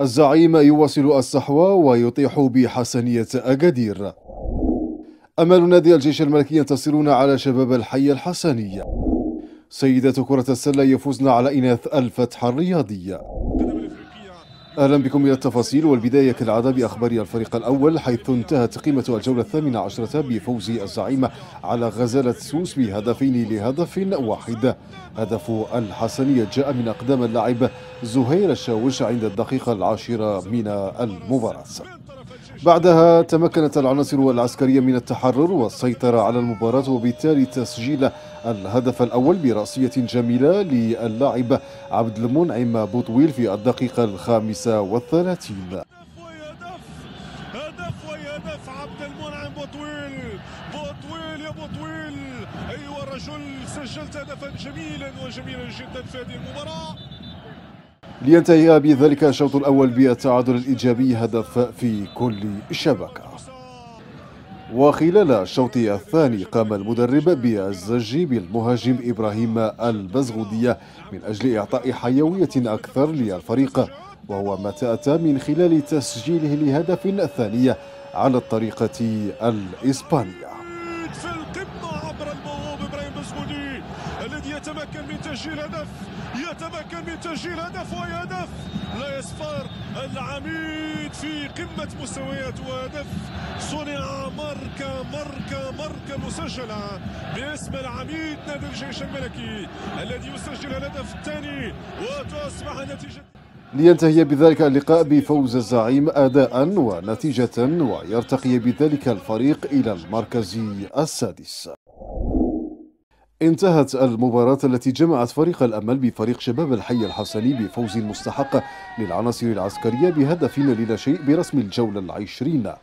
الزعيم يواصل الصحوة ويطيح بحسنية أكادير. أمل نادي الجيش الملكي ينتصرون على شباب الحي الحسني. سيدات كرة السلة يفوزن على إناث الفتح الرياضي. أهلا بكم إلى التفاصيل، والبداية كالعادة بأخبار الفريق الأول، حيث انتهت قيمة الجولة 18 بفوز الزعيم على غزالة سوس بهدفين لهدف واحد. هدف الحسنية جاء من أقدام اللاعب زهير الشاوش عند الدقيقة 10 من المباراة. بعدها تمكنت العناصر العسكرية من التحرر والسيطرة على المباراة، وبالتالي تسجيل الهدف الأول برأسية جميلة للاعب عبد المنعم بوطويل في الدقيقة 35. هدف عبد المنعم بوطويل يا بوطويل، أيها الرجل، سجلت هدفا جميلا جدا في هذه المباراة. لينتهي بذلك الشوط الأول بالتعادل الإيجابي، هدف في كل شبكة. وخلال الشوط الثاني قام المدرب بالزج بالمهاجم إبراهيم البزغودية من أجل إعطاء حيوية أكثر للفريق، وهو ما أتى من خلال تسجيله لهدف ثاني على الطريقة الإسبانية. في القمة عبر الموهوب إبراهيم بزغودي الذي يتمكن من تسجيل هدف وهدف لا يصفر. العميد في قمة مستويات، وهدف صنع ماركة مسجلة باسم العميد نادي الجيش الملكي الذي يسجل الهدف الثاني وتصبح نتيجة. لينتهي بذلك اللقاء بفوز الزعيم أداء ونتيجة، ويرتقي بذلك الفريق إلى المركز السادس. انتهت المباراة التي جمعت فريق الأمل بفريق شباب الحي الحسني بفوز مستحق للعناصر العسكرية بهدف لا شيء برسم الجولة 20،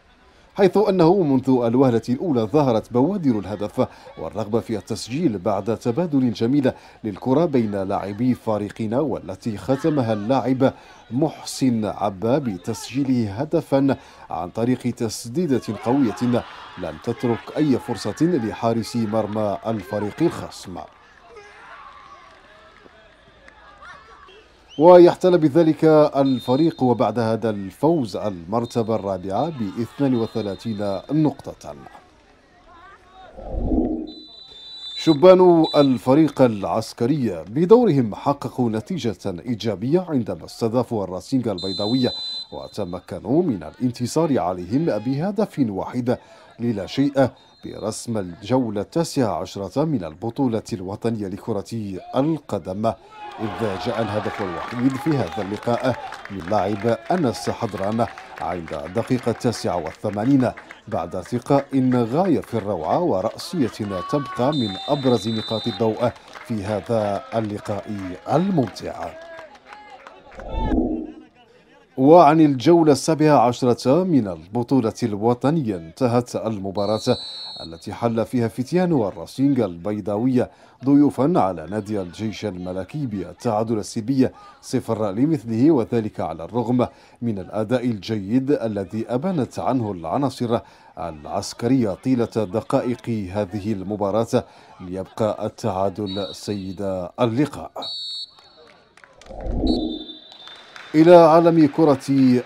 حيث أنه منذ الوهلة الأولى ظهرت بوادر الهدف والرغبة في التسجيل بعد تبادل جميل للكرة بين لاعبي فريقنا، والتي ختمها اللاعب محسن عبا بتسجيله هدفا عن طريق تسديدة قوية لم تترك أي فرصة لحارس مرمى الفريق الخصم. ويحتل بذلك الفريق وبعد هذا الفوز المرتبة الرابعة ب 32 نقطة. شبان الفريق العسكري بدورهم حققوا نتيجة إيجابية عندما استضافوا الراسينغ البيضاوية، وتمكنوا من الانتصار عليهم بهدف واحد لا شيء برسم الجولة 19 من البطولة الوطنية لكرة القدم، إذ جاء الهدف الوحيد في هذا اللقاء من لاعب أنس حضران عند الدقيقة 89 بعد ثقة غاية في الروعة ورأسية تبقى من أبرز نقاط الضوء في هذا اللقاء الممتع. وعن الجولة 17 من البطولة الوطنية انتهت المباراة التي حل فيها فتيان الراسينغ البيضاوية ضيوفا على نادي الجيش الملكي بالتعادل السلبي 0 لمثله، وذلك على الرغم من الأداء الجيد الذي أبانت عنه العناصر العسكرية طيلة دقائق هذه المباراة، ليبقى التعادل سيد اللقاء. إلى عالم كرة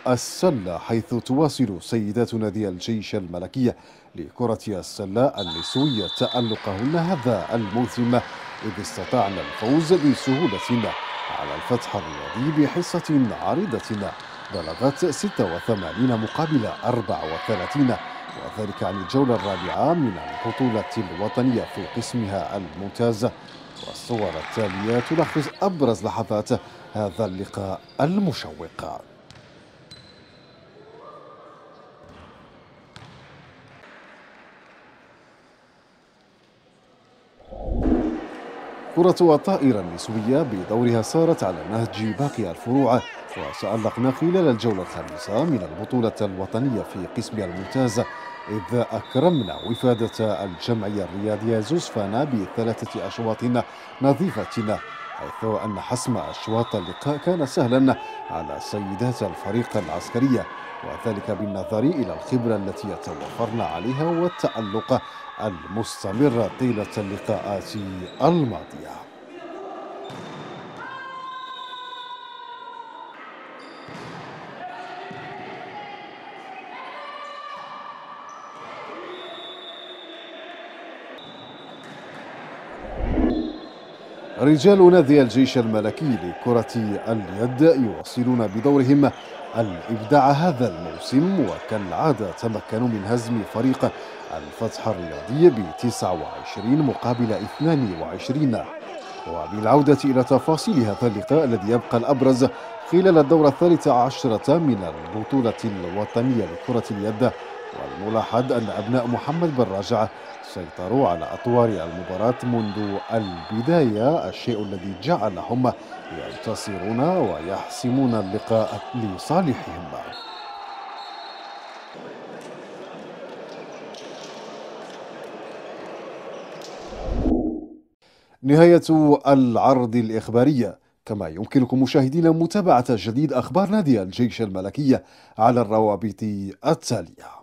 السلة، حيث تواصل سيدات نادي الجيش الملكي لكرة السلة النسوية تألقهن هذا الموسم، إذ استطعن الفوز بسهولة على الفتح الرياضي بحصة عريضة بلغت 86 مقابل 34، وذلك عن الجولة الرابعة من البطولة الوطنية في قسمها الممتاز. والصور التالية تلخص أبرز لحظات هذا اللقاء المشوق. كرة الطائرة النسوية بدورها سارت على نهج باقي الفروع، وتألقنا خلال الجولة الخامسة من البطولة الوطنية في قسمها الممتاز، إذ أكرمنا وفادة الجمعية الرياضية زوسفانا ب3 أشواط نظيفة، حيث أن حسم أشواط اللقاء كان سهلا على سيدات الفريق العسكرية، وذلك بالنظر إلى الخبرة التي يتوفرن عليها والتألق المستمر طيلة اللقاءات الماضية. رجال نادي الجيش الملكي لكرة اليد يواصلون بدورهم الإبداع هذا الموسم، وكالعادة تمكنوا من هزم فريق الفتح الرياضي ب29 مقابل 22. وبالعودة إلى تفاصيل هذا اللقاء الذي يبقى الأبرز خلال الدورة 13 من البطولة الوطنية لكرة اليد، والملاحظ أن أبناء محمد بن رجع سيطروا على أطوار المباراة منذ البداية، الشيء الذي جعلهم ينتصرون ويحسمون اللقاء لصالحهم. نهاية العرض الإخباري، كما يمكنكم مشاهدينا متابعة جديد أخبار نادي الجيش الملكي على الروابط التالية.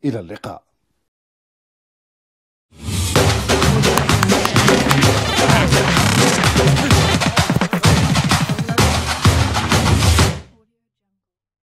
إلى اللقاء.